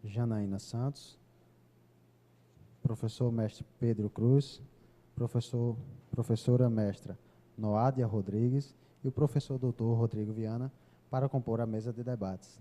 Janaína Santos, professor mestre Pedro Cruz, professora mestra Noádia Rodrigues e o professor doutor Rodrigo Viana para compor a mesa de debates.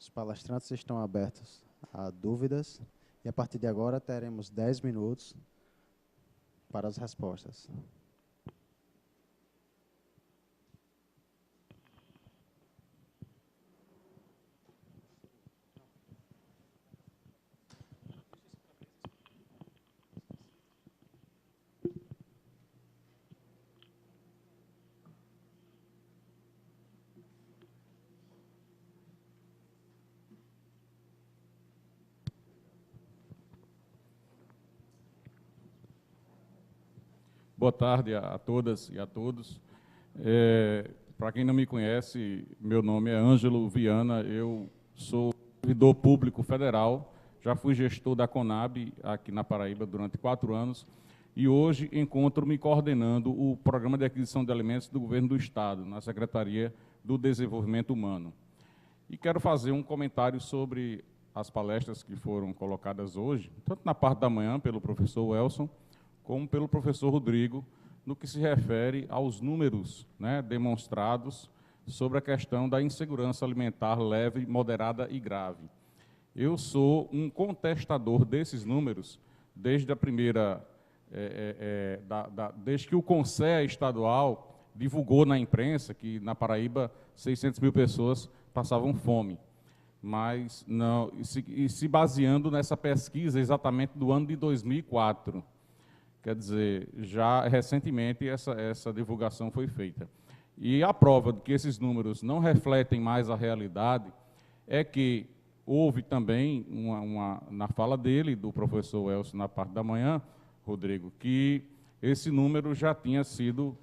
Os palestrantes estão abertos a dúvidas e, a partir de agora, teremos 10 minutos para as respostas. Boa tarde a todas e a todos. Para quem não me conhece, meu nome é Ângelo Viana, eu sou servidor público federal, já fui gestor da Conab aqui na Paraíba durante 4 anos e hoje encontro-me coordenando o Programa de Aquisição de Alimentos do Governo do Estado, na Secretaria do Desenvolvimento Humano. E quero fazer um comentário sobre as palestras que foram colocadas hoje, tanto na parte da manhã pelo professor Welson, como pelo professor Rodrigo, no que se refere aos números, né, demonstrados sobre a questão da insegurança alimentar leve, moderada e grave. Eu sou um contestador desses números desde a primeira, desde que o Conselho Estadual divulgou na imprensa que na Paraíba 600 mil pessoas passavam fome, mas não, se baseando nessa pesquisa exatamente do ano de 2004. Quer dizer, já recentemente essa divulgação foi feita. E a prova de que esses números não refletem mais a realidade é que houve também, na fala dele, do professor Elcio, na parte da manhã, Rodrigo, que esse número já tinha sido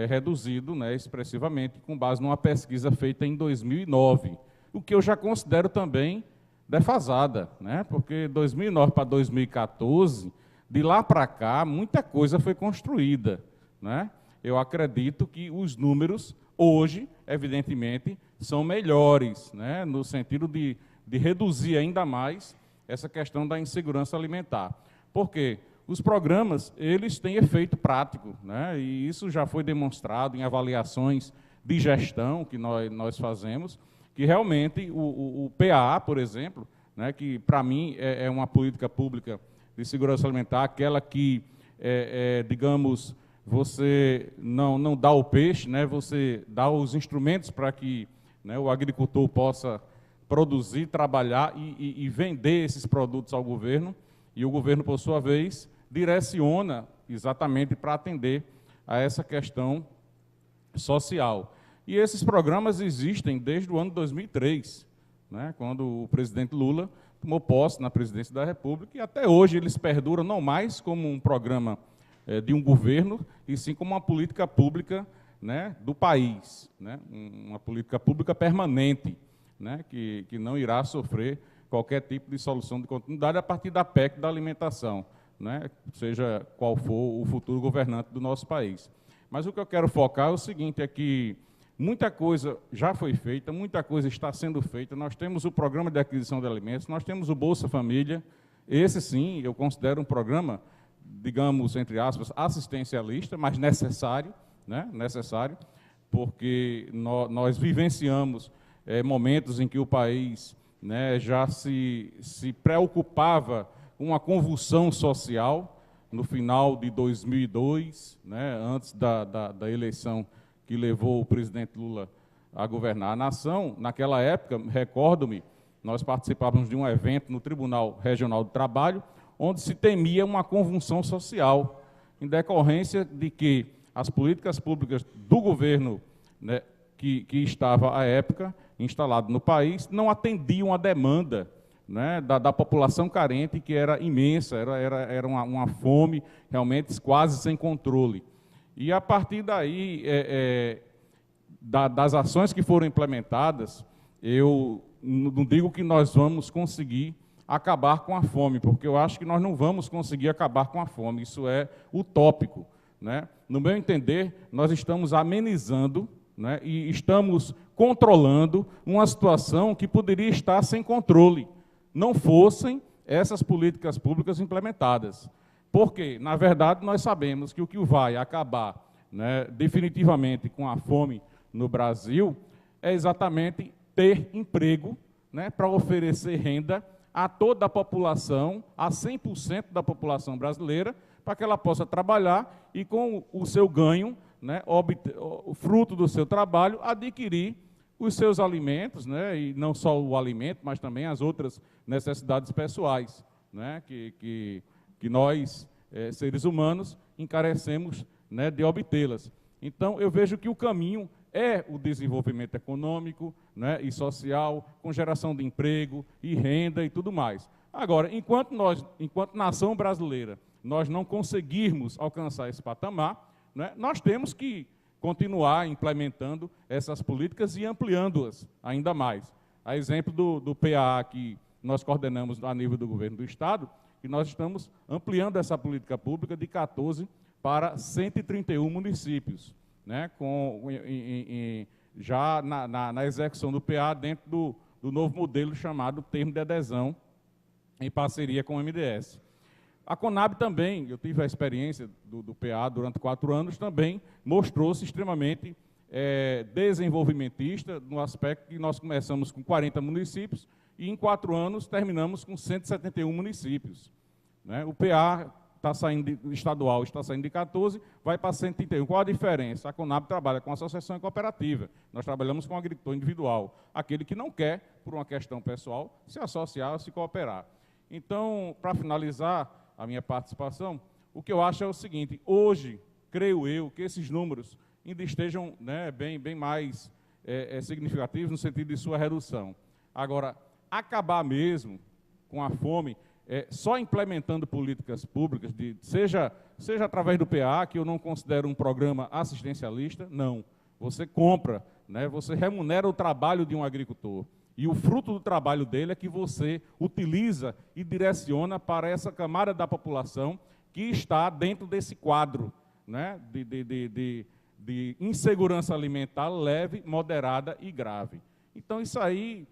reduzido, né, expressivamente, com base numa pesquisa feita em 2009, o que eu já considero também defasada, né, porque 2009 para 2014... de lá para cá, muita coisa foi construída, né? Eu acredito que os números, hoje, evidentemente, são melhores, né? No sentido de reduzir ainda mais essa questão da insegurança alimentar. Por quê? Os programas, eles têm efeito prático, né? E isso já foi demonstrado em avaliações de gestão que nós fazemos, que realmente o PAA, por exemplo, né, que para mim é uma política pública de segurança alimentar, aquela que, digamos, você não dá o peixe, né, você dá os instrumentos para que, né, o agricultor possa produzir, trabalhar e vender esses produtos ao governo, e o governo, por sua vez, direciona exatamente para atender a essa questão social. E esses programas existem desde o ano 2003, né, quando o presidente Lula tomou posse na presidência da República, e até hoje eles perduram não mais como um programa de um governo, e sim como uma política pública, né, do país, né, uma política pública permanente, né, que não irá sofrer qualquer tipo de solução de continuidade a partir da PEC da alimentação, né, seja qual for o futuro governante do nosso país. Mas o que eu quero focar é o seguinte, é que muita coisa já foi feita, muita coisa está sendo feita. Nós temos o Programa de Aquisição de Alimentos, nós temos o Bolsa Família. Esse, sim, eu considero um programa, digamos, entre aspas, assistencialista, mas necessário, né? Necessário, porque nós vivenciamos momentos em que o país, né, já se preocupava com uma convulsão social no final de 2002, né, antes da eleição que levou o presidente Lula a governar a nação. Naquela época, recordo-me nós participávamos de um evento no Tribunal Regional do Trabalho, onde se temia uma convulsão social, em decorrência de que as políticas públicas do governo, né, que estava à época instalado no país, não atendiam à demanda, né, da população carente, que era imensa, era uma fome realmente quase sem controle. E, a partir daí, das ações que foram implementadas, eu não digo que nós vamos conseguir acabar com a fome, porque eu acho que nós não vamos conseguir acabar com a fome, isso é utópico, né? No meu entender, nós estamos amenizando, né, e estamos controlando uma situação que poderia estar sem controle, não fossem essas políticas públicas implementadas. Porque, na verdade, nós sabemos que o que vai acabar, né, definitivamente com a fome no Brasil é exatamente ter emprego, né, para oferecer renda a toda a população, a 100% da população brasileira, para que ela possa trabalhar e, com o seu ganho, né, o fruto do seu trabalho, adquirir os seus alimentos, né, e não só o alimento, mas também as outras necessidades pessoais, né, que nós, seres humanos, encarecemos, né, de obtê-las. Então, eu vejo que o caminho é o desenvolvimento econômico, né, e social, com geração de emprego e renda e tudo mais. Agora, enquanto nação brasileira, nós não conseguirmos alcançar esse patamar, né, nós temos que continuar implementando essas políticas e ampliando-as ainda mais. A exemplo do PAA, que nós coordenamos a nível do governo do Estado, que nós estamos ampliando essa política pública de 14 para 131 municípios, né, já na execução do PA dentro do novo modelo chamado Termo de Adesão, em parceria com o MDS. A Conab também, eu tive a experiência do PA durante 4 anos, também mostrou-se extremamente desenvolvimentista, no aspecto que nós começamos com 40 municípios e em 4 anos terminamos com 171 municípios. Né? O PA estadual está saindo de 14, vai para 131. Qual a diferença? A Conab trabalha com associação e cooperativa. Nós trabalhamos com o agricultor individual, aquele que não quer, por uma questão pessoal, se associar ou se cooperar. Então, para finalizar a minha participação, o que eu acho é o seguinte: hoje, creio eu, que esses números ainda estejam, né, bem mais significativos no sentido de sua redução. Agora, acabar mesmo com a fome, só implementando políticas públicas, seja através do PA, que eu não considero um programa assistencialista, não. Você compra, né, você remunera o trabalho de um agricultor. E o fruto do trabalho dele é que você utiliza e direciona para essa camada da população que está dentro desse quadro, né, de insegurança alimentar leve, moderada e grave. Então, isso aí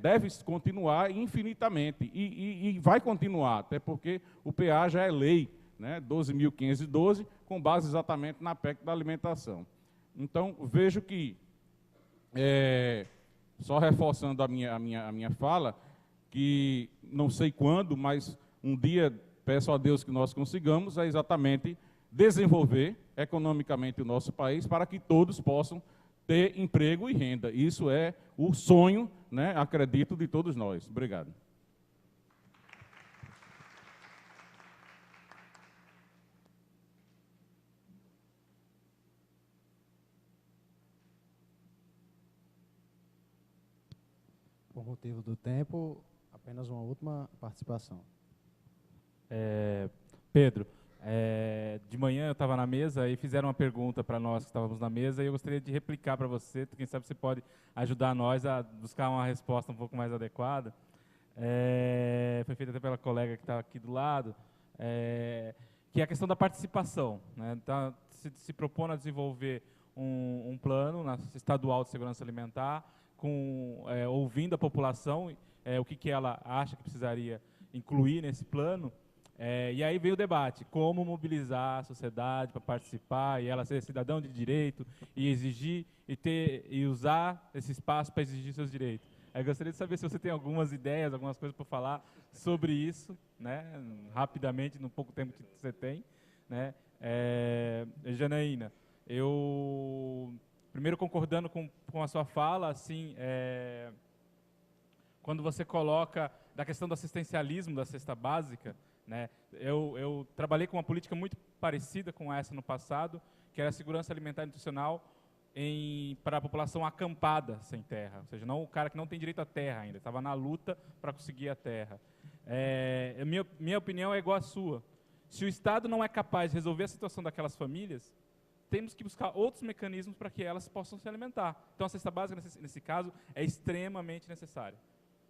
deve continuar infinitamente e vai continuar, até porque o PA já é lei, né, 12.512, com base exatamente na PEC da alimentação. Então, vejo que, só reforçando a minha fala, que não sei quando, mas um dia peço a Deus que nós consigamos, é exatamente desenvolver economicamente o nosso país para que todos possam ter emprego e renda. Isso é o sonho, né, acredito, de todos nós. Obrigado. Por motivo do tempo, apenas uma última participação. Pedro, de manhã eu estava na mesa e fizeram uma pergunta para nós que estávamos na mesa e eu gostaria de replicar para você. Quem sabe você pode ajudar nós a buscar uma resposta um pouco mais adequada. Foi feita até pela colega que está aqui do lado, que é a questão da participação, né? Então, se propõe a desenvolver um plano estadual de segurança alimentar, ouvindo a população, o que ela acha que precisaria incluir nesse plano. E aí vem o debate, como mobilizar a sociedade para participar e ela ser cidadão de direito e exigir e usar esse espaço para exigir seus direitos. Eu gostaria de saber se você tem algumas ideias, algumas coisas para falar sobre isso, né, rapidamente, no pouco tempo que você tem, né. Janaína, eu, primeiro concordando com a sua fala, assim, quando você coloca da questão do assistencialismo da cesta básica, né? Eu trabalhei com uma política muito parecida com essa no passado, que era a segurança alimentar e nutricional para a população acampada sem terra, ou seja, não o cara que não tem direito à terra ainda, estava na luta para conseguir a terra. Minha opinião é igual à sua. Se o Estado não é capaz de resolver a situação daquelas famílias, temos que buscar outros mecanismos para que elas possam se alimentar. Então, a cesta básica, nesse caso, é extremamente necessária.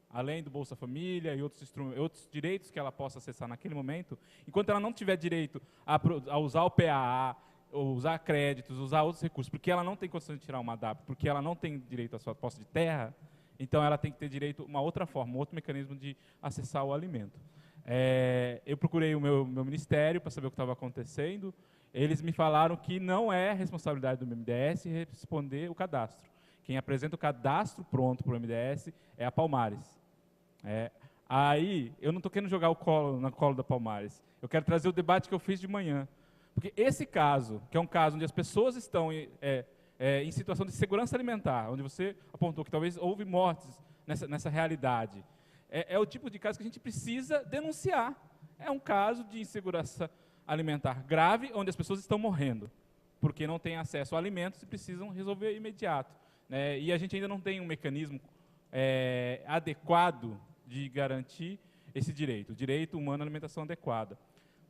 Além do Bolsa Família e outros direitos que ela possa acessar naquele momento, enquanto ela não tiver direito a usar o PAA, ou usar créditos, usar outros recursos, porque ela não tem condição de tirar uma DAP, porque ela não tem direito à sua posse de terra, então ela tem que ter direito a uma outra forma, um outro mecanismo de acessar o alimento. Eu procurei o meu ministério para saber o que estava acontecendo. Eles me falaram que não é responsabilidade do MDS responder o cadastro. Quem apresenta o cadastro pronto para o MDS é a Palmares. Aí, eu não estou querendo jogar na colo da Palmares. Eu quero trazer o debate que eu fiz de manhã. Porque esse caso, que é um caso onde as pessoas estão em situação de segurança alimentar, onde você apontou que talvez houve mortes nessa realidade, é o tipo de caso que a gente precisa denunciar. É um caso de insegurança alimentar grave, onde as pessoas estão morrendo, porque não têm acesso a alimentos e precisam resolver imediato. E a gente ainda não tem um mecanismo adequado de garantir esse direito, o direito humano à alimentação adequada.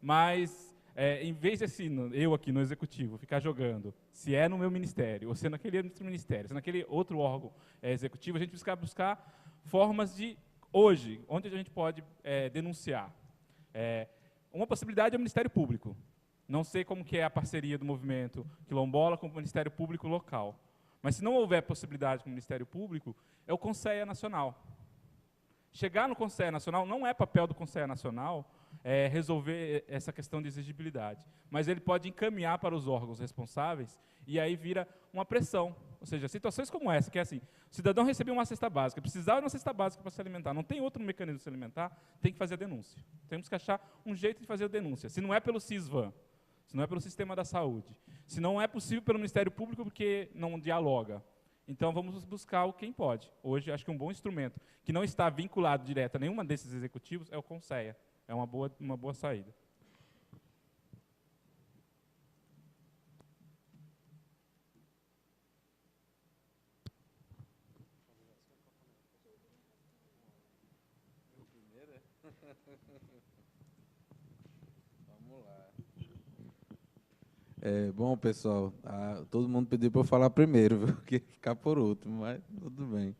Mas, em vez de eu aqui no Executivo ficar jogando, se é no meu ministério, ou se é naquele outro ministério, se é naquele outro órgão executivo, a gente precisa buscar formas de, hoje, onde a gente pode denunciar. Uma possibilidade é o Ministério Público. Não sei como que é a parceria do movimento quilombola com o Ministério Público local. Mas se não houver possibilidade com o Ministério Público, é o Conselho Nacional. Chegar no Conselho Nacional não é papel do Conselho Nacional resolver essa questão de exigibilidade, mas ele pode encaminhar para os órgãos responsáveis e aí vira uma pressão. Ou seja, situações como essa, que é assim, o cidadão recebeu uma cesta básica, precisava de uma cesta básica para se alimentar, não tem outro mecanismo de se alimentar, tem que fazer a denúncia. Temos que achar um jeito de fazer a denúncia. Se não é pelo SISVAN, se não é pelo sistema da saúde, se não é possível pelo Ministério Público porque não dialoga, então vamos buscar quem pode. Hoje, acho que um bom instrumento, que não está vinculado direto a nenhuma desses executivos, é o CONSEA. É uma boa saída. Vamos lá. Bom, pessoal, todo mundo pediu para eu falar primeiro, viu? Porque ficar por último, mas tudo bem.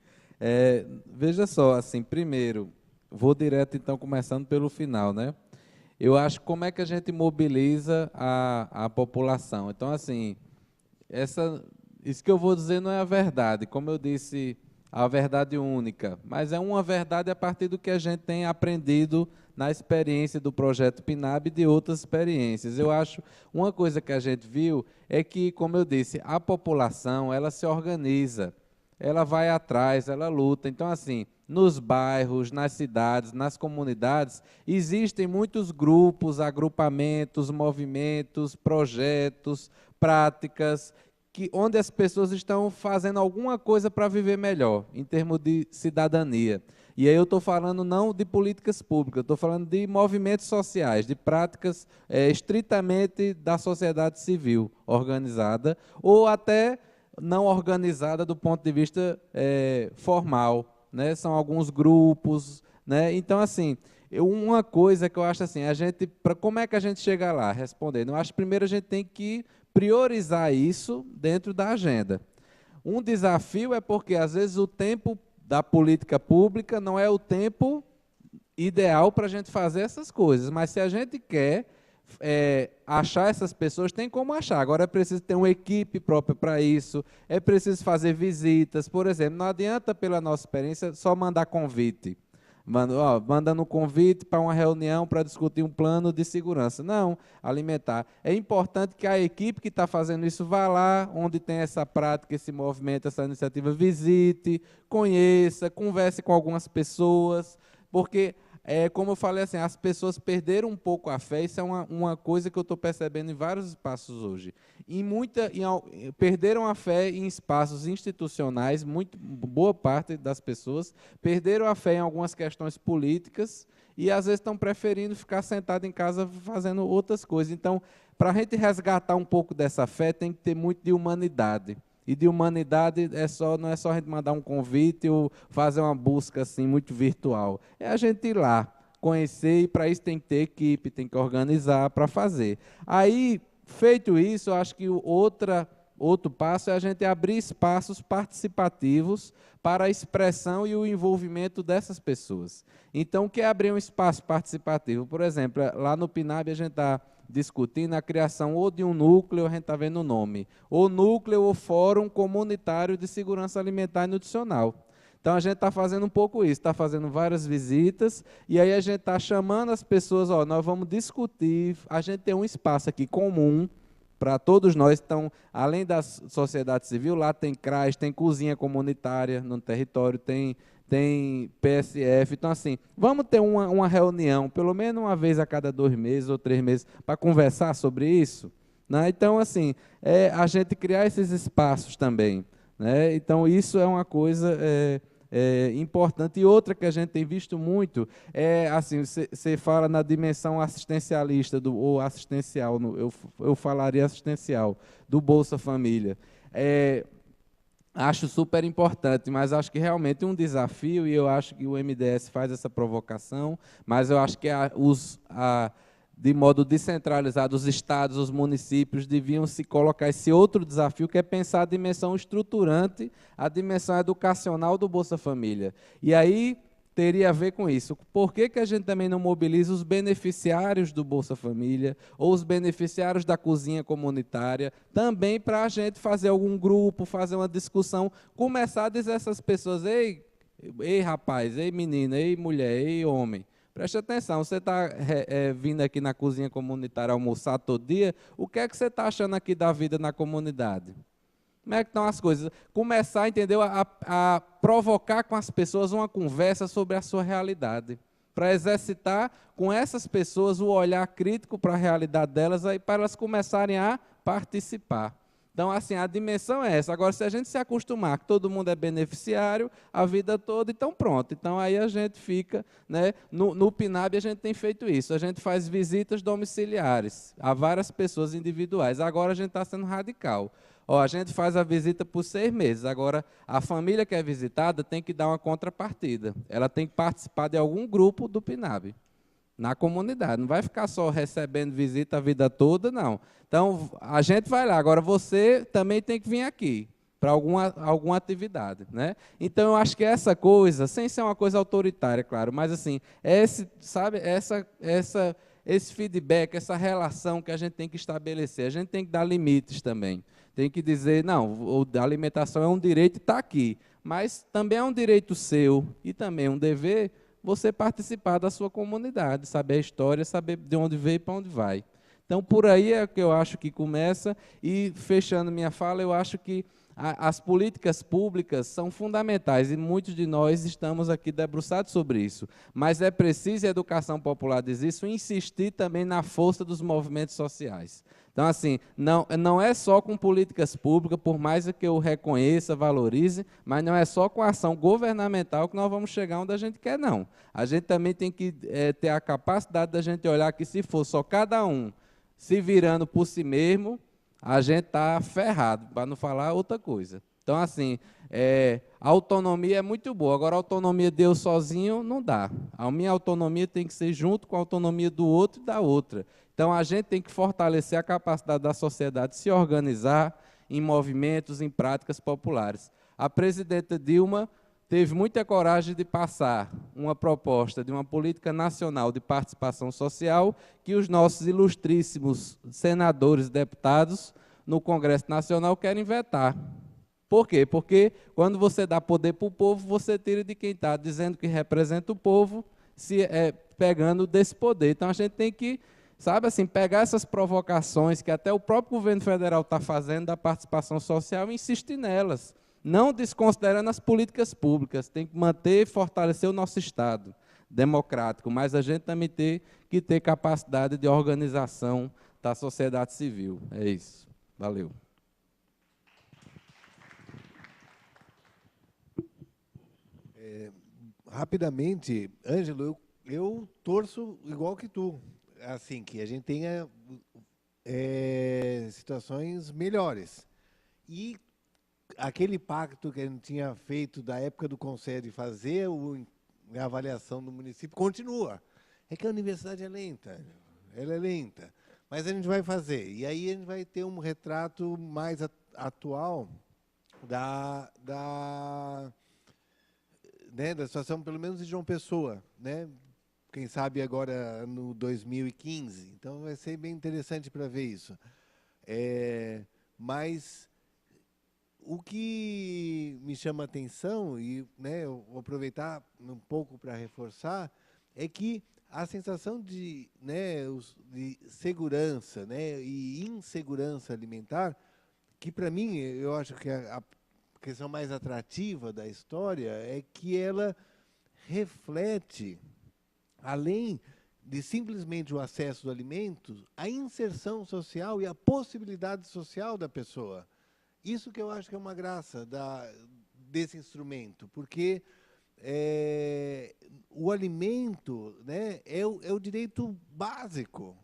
Veja só, assim, primeiro, vou direto, então, começando pelo final, né? Eu acho como é que a gente mobiliza a população. Então, assim, isso que eu vou dizer não é a verdade, como eu disse, a verdade única, mas é uma verdade a partir do que a gente tem aprendido na experiência do projeto PNAB e de outras experiências. Eu acho, uma coisa que a gente viu é que, como eu disse, a população, ela se organiza, ela vai atrás, ela luta. Então, assim, nos bairros, nas cidades, nas comunidades, existem muitos grupos, agrupamentos, movimentos, projetos, práticas, onde as pessoas estão fazendo alguma coisa para viver melhor, em termos de cidadania. E aí eu estou falando não de políticas públicas, eu estou falando de movimentos sociais, de práticas estritamente da sociedade civil organizada, ou até não organizada do ponto de vista formal, né? São alguns grupos, né? Então, assim, uma coisa que eu acho assim, como é que a gente chega lá? Respondendo, eu acho que primeiro a gente tem que priorizar isso dentro da agenda. Um desafio é porque, às vezes, o tempo da política pública não é o tempo ideal para a gente fazer essas coisas, mas se a gente quer achar essas pessoas, tem como achar. Agora é preciso ter uma equipe própria para isso, é preciso fazer visitas, por exemplo, não adianta, pela nossa experiência, só mandar convite. Mandando um convite para uma reunião para discutir um plano de segurança. Não, alimentar. É importante que a equipe que está fazendo isso vá lá, onde tem essa prática, esse movimento, essa iniciativa, visite, conheça, converse com algumas pessoas, porque como eu falei, assim, as pessoas perderam um pouco a fé. Isso é uma coisa que eu estou percebendo em vários espaços hoje. Perderam a fé em espaços institucionais, boa parte das pessoas perderam a fé em algumas questões políticas e, às vezes, estão preferindo ficar sentado em casa fazendo outras coisas. Então, para a gente resgatar um pouco dessa fé, tem que ter muito de humanidade. E de humanidade não é só a gente mandar um convite ou fazer uma busca assim, muito virtual. É a gente ir lá, conhecer, e para isso tem que ter equipe, tem que organizar para fazer. Aí, feito isso, eu acho que outro passo é a gente abrir espaços participativos para a expressão e o envolvimento dessas pessoas. Então, o que é abrir um espaço participativo? Por exemplo, lá no PNAB a gente está discutindo a criação ou de um núcleo, a gente está vendo o nome, ou núcleo ou fórum comunitário de segurança alimentar e nutricional. Então, a gente está fazendo um pouco isso, está fazendo várias visitas, e aí a gente está chamando as pessoas, nós vamos discutir, a gente tem um espaço aqui comum para todos nós. Então, além da sociedade civil, lá tem CRAS, tem cozinha comunitária no território, tem PSF. Então, assim, vamos ter uma reunião, pelo menos uma vez a cada 2 meses ou 3 meses, para conversar sobre isso, né? Então, assim, a gente criar esses espaços também, né? Então, isso é uma coisa importante. E outra que a gente tem visto muito assim, você fala na dimensão assistencialista, ou assistencial, eu falaria assistencial, do Bolsa Família. Acho super importante, mas acho que realmente um desafio, e eu acho que o MDS faz essa provocação, mas eu acho que de modo descentralizado, os estados, os municípios deviam se colocar esse outro desafio, que é pensar a dimensão estruturante, a dimensão educacional do Bolsa Família. E aí teria a ver com isso. Por que a gente também não mobiliza os beneficiários do Bolsa Família ou os beneficiários da cozinha comunitária também, para a gente fazer algum grupo, fazer uma discussão, começar a dizer a essas pessoas: ei rapaz, ei menina, ei mulher, ei homem, preste atenção, você está vindo aqui na cozinha comunitária almoçar todo dia, o que é que você está achando aqui da vida na comunidade? Como é que estão as coisas? Começar, entendeu, a provocar com as pessoas uma conversa sobre a sua realidade, para exercitar com essas pessoas o olhar crítico para a realidade delas, aí, para elas começarem a participar. Então, assim, a dimensão é essa. Agora, se a gente se acostumar que todo mundo é beneficiário a vida toda, então pronto. Então, aí a gente fica, né? No PNAB a gente tem feito isso. A gente faz visitas domiciliares a várias pessoas individuais. Agora a gente está sendo radical. A gente faz a visita por 6 meses. Agora, a família que é visitada tem que dar uma contrapartida. Ela tem que participar de algum grupo do PNAB, na comunidade. Não vai ficar só recebendo visita a vida toda, não. Então, a gente vai lá. Agora, você também tem que vir aqui para alguma atividade, né? Então, eu acho que essa coisa, sem ser uma coisa autoritária, claro, mas assim, esse feedback, essa relação que a gente tem que estabelecer, a gente tem que dar limites também. Tem que dizer, não, a alimentação é um direito e está aqui, mas também é um direito seu e também um dever você participar da sua comunidade, saber a história, saber de onde veio e para onde vai. Então, por aí é que eu acho que começa. E, fechando minha fala, eu acho que as políticas públicas são fundamentais, e muitos de nós estamos aqui debruçados sobre isso. Mas é preciso, e a educação popular diz isso, insistir também na força dos movimentos sociais. Então, assim, não é só com políticas públicas, por mais que eu reconheça, valorize, mas não é só com a ação governamental que nós vamos chegar onde a gente quer, não. A gente também tem que ter a capacidade da gente olhar que, se for só cada um se virando por si mesmo, a gente está ferrado, para não falar outra coisa. Então, assim, a autonomia é muito boa. Agora, a autonomia de eu sozinho não dá. A minha autonomia tem que ser junto com a autonomia do outro e da outra. Então, a gente tem que fortalecer a capacidade da sociedade de se organizar em movimentos, em práticas populares. A presidenta Dilma teve muita coragem de passar uma proposta de uma política nacional de participação social que os nossos ilustríssimos senadores e deputados no Congresso Nacional querem vetar. Por quê? Porque quando você dá poder para o povo, você tira de quem está dizendo que representa o povo, pegando desse poder. Então, a gente tem que, sabe, assim, pegar essas provocações que até o próprio governo federal está fazendo da participação social e insistir nelas, não desconsiderando as políticas públicas. Tem que manter e fortalecer o nosso Estado. democrático, mas a gente também tem que ter capacidade de organização da sociedade civil. É isso. Valeu. Rapidamente, Ângelo, eu torço igual que tu, assim, que a gente tenha situações melhores. E aquele pacto que a gente tinha feito da época do Conselho de fazer a avaliação do município continua. É que a universidade é lenta, ela é lenta, mas a gente vai fazer. E aí a gente vai ter um retrato mais atual da situação, pelo menos de João Pessoa, né? Quem sabe agora no 2015. Então vai ser bem interessante para ver isso. Mas o que me chama a atenção, e né, eu vou aproveitar um pouco para reforçar, é que a sensação de segurança, né, e insegurança alimentar, que para mim, eu acho que a questão mais atrativa da história é que ela reflete, além de simplesmente o acesso do alimento, a inserção social e a possibilidade social da pessoa. Isso que eu acho que é uma graça desse instrumento, porque o alimento, né, é o direito básico,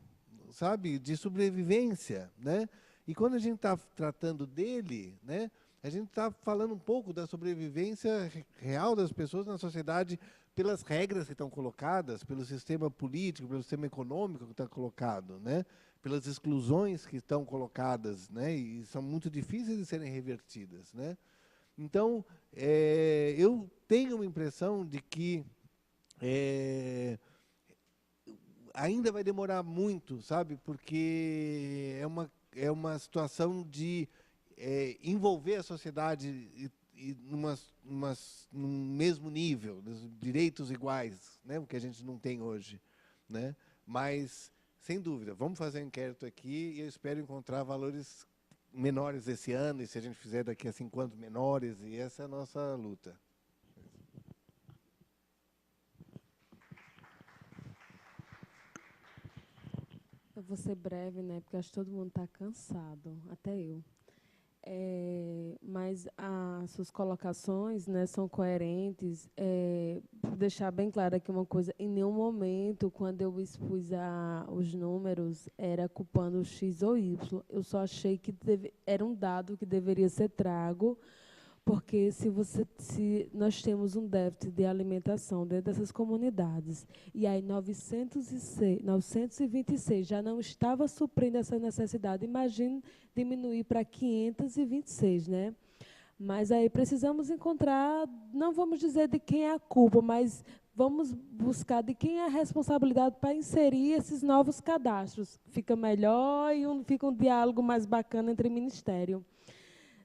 sabe, de sobrevivência, né? E quando a gente está tratando dele, né, a gente está falando um pouco da sobrevivência real das pessoas na sociedade pelas regras que estão colocadas, pelo sistema político, pelo sistema econômico que está colocado, né? Pelas exclusões que estão colocadas, né? E são muito difíceis de serem revertidas, né? Então, eu tenho uma impressão de que ainda vai demorar muito, sabe? Porque é uma situação de envolver a sociedade num mesmo nível, direitos iguais, né? O que a gente não tem hoje, né? Mas, sem dúvida, vamos fazer um inquérito aqui e eu espero encontrar valores menores esse ano, e se a gente fizer daqui a 5 anos, menores, e essa é a nossa luta. Eu vou ser breve, né? Porque acho que todo mundo está cansado, até eu. Mas as suas colocações, né, são coerentes. Vou deixar bem claro aqui uma coisa: em nenhum momento, quando eu expus os números, era culpando X ou Y. Eu só achei que era um dado que deveria ser trago, porque se nós temos um déficit de alimentação dentro dessas comunidades, e aí 926 já não estava suprindo essa necessidade, imagine diminuir para 526, né? Mas aí precisamos encontrar, não vamos dizer de quem é a culpa, mas vamos buscar de quem é a responsabilidade para inserir esses novos cadastros. Fica melhor e fica um diálogo mais bacana entre ministério.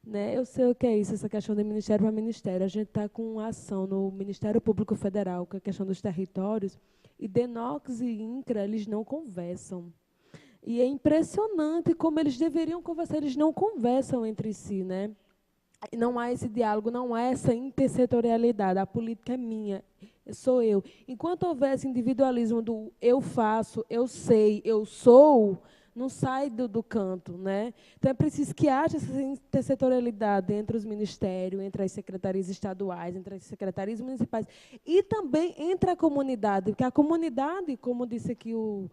Né? Eu sei o que é isso, essa questão de ministério para ministério. A gente está com uma ação no Ministério Público Federal, com a questão dos territórios, e DENOX e INCRA, eles não conversam. E é impressionante como eles deveriam conversar, eles não conversam entre si, né? Não há esse diálogo, não há essa intersetorialidade. A política é minha, sou eu. Enquanto houver esse individualismo do eu faço, eu sei, eu sou, não sai do canto, né? Então, é preciso que haja essa intersetorialidade entre os ministérios, entre as secretarias estaduais, entre as secretarias municipais, e também entre a comunidade, porque a comunidade, como disse aqui o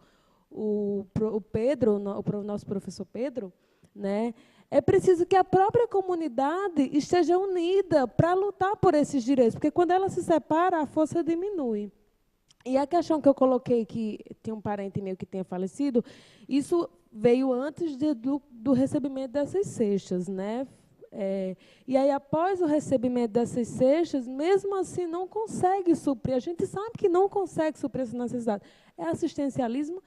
Pedro, o nosso professor Pedro, né? É preciso que a própria comunidade esteja unida para lutar por esses direitos, porque quando ela se separa, a força diminui. E a questão que eu coloquei, que tem um parente meu que tenha falecido, isso veio antes do recebimento dessas cestas, né? E aí, após o recebimento dessas cestas, mesmo assim, não consegue suprir. A gente sabe que não consegue suprir essa necessidade. É assistencialismo?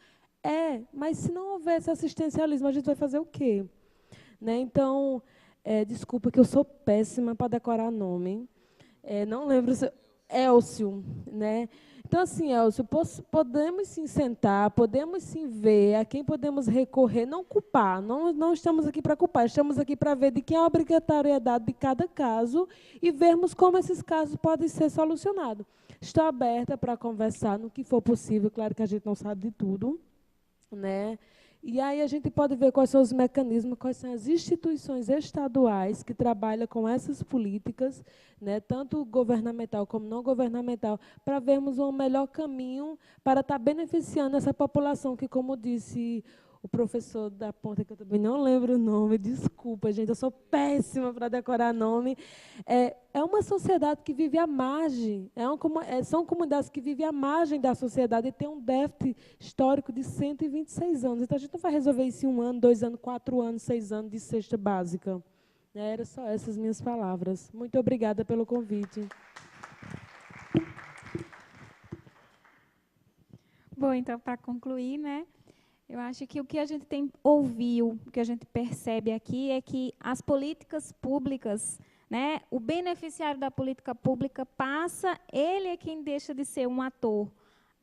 Mas se não houver esse assistencialismo, a gente vai fazer o quê? Né? Então, desculpa que eu sou péssima para decorar nome. Não lembro se... Elcio, né? Então, assim, Elcio, podemos sim sentar, podemos sim ver a quem podemos recorrer, não culpar, não estamos aqui para culpar, estamos aqui para ver de quem é a obrigatoriedade de cada caso e vermos como esses casos podem ser solucionados. Estou aberta para conversar no que for possível, claro que a gente não sabe de tudo, né? E aí a gente pode ver quais são os mecanismos, quais são as instituições estaduais que trabalham com essas políticas, né, tanto governamental como não governamental, para vermos um melhor caminho para estar beneficiando essa população que, como disse o professor da ponta, que eu também não lembro o nome, desculpa, gente, eu sou péssima para decorar nome. É uma sociedade que vive à margem, são comunidades que vivem à margem da sociedade e tem um déficit histórico de 126 anos. Então, a gente não vai resolver isso em 1 ano, 2 anos, 4 anos, 6 anos de cesta básica. Era só essas minhas palavras. Muito obrigada pelo convite. Bom, então, para concluir, né? Eu acho que o que a gente ouviu, o que a gente percebe aqui é que as políticas públicas, né, o beneficiário da política pública passa, ele é quem deixa de ser um ator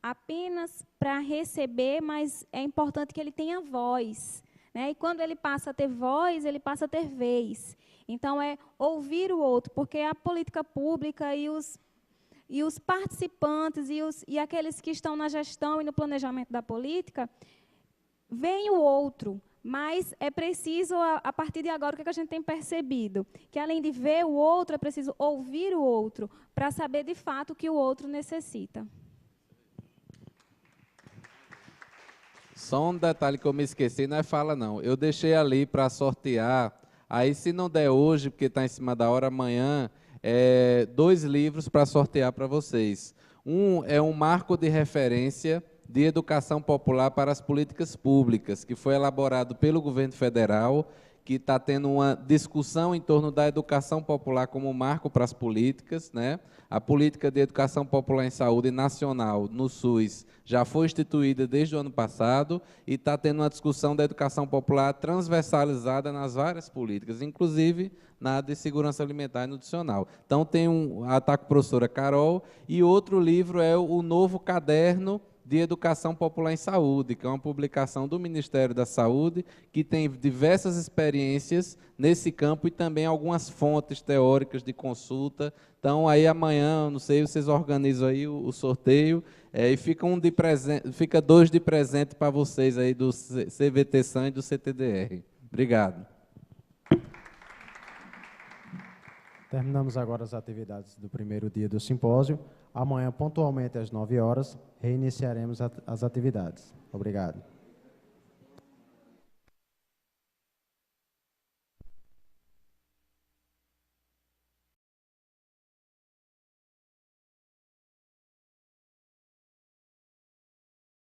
apenas para receber, mas é importante que ele tenha voz, né? E quando ele passa a ter voz, ele passa a ter vez. Então, é ouvir o outro, porque a política pública e os participantes e aqueles que estão na gestão e no planejamento da política, vem o outro, mas é preciso, a partir de agora, o que a gente tem percebido? Que, além de ver o outro, é preciso ouvir o outro, para saber, de fato, o que o outro necessita. Só um detalhe que eu me esqueci, não é fala, não. Eu deixei ali para sortear, aí se não der hoje, porque está em cima da hora, amanhã, 2 livros para sortear para vocês. Um é um marco de referência de educação popular para as políticas públicas, que foi elaborado pelo governo federal, que está tendo uma discussão em torno da educação popular como marco para as políticas, né? A política de educação popular em saúde nacional, no SUS, já foi instituída desde o ano passado e está tendo uma discussão da educação popular transversalizada nas várias políticas, inclusive na de segurança alimentar e nutricional. Então, tem está com a professora Carol, e outro livro é o novo caderno de Educação Popular em Saúde, que é uma publicação do Ministério da Saúde, que tem diversas experiências nesse campo e também algumas fontes teóricas de consulta. Então, aí amanhã, não sei, vocês organizam aí o sorteio, e fica 2 de presente para vocês aí do CVT SAM e do CTDR. Obrigado. Terminamos agora as atividades do primeiro dia do simpósio. Amanhã, pontualmente às 9 horas, reiniciaremos as atividades. Obrigado.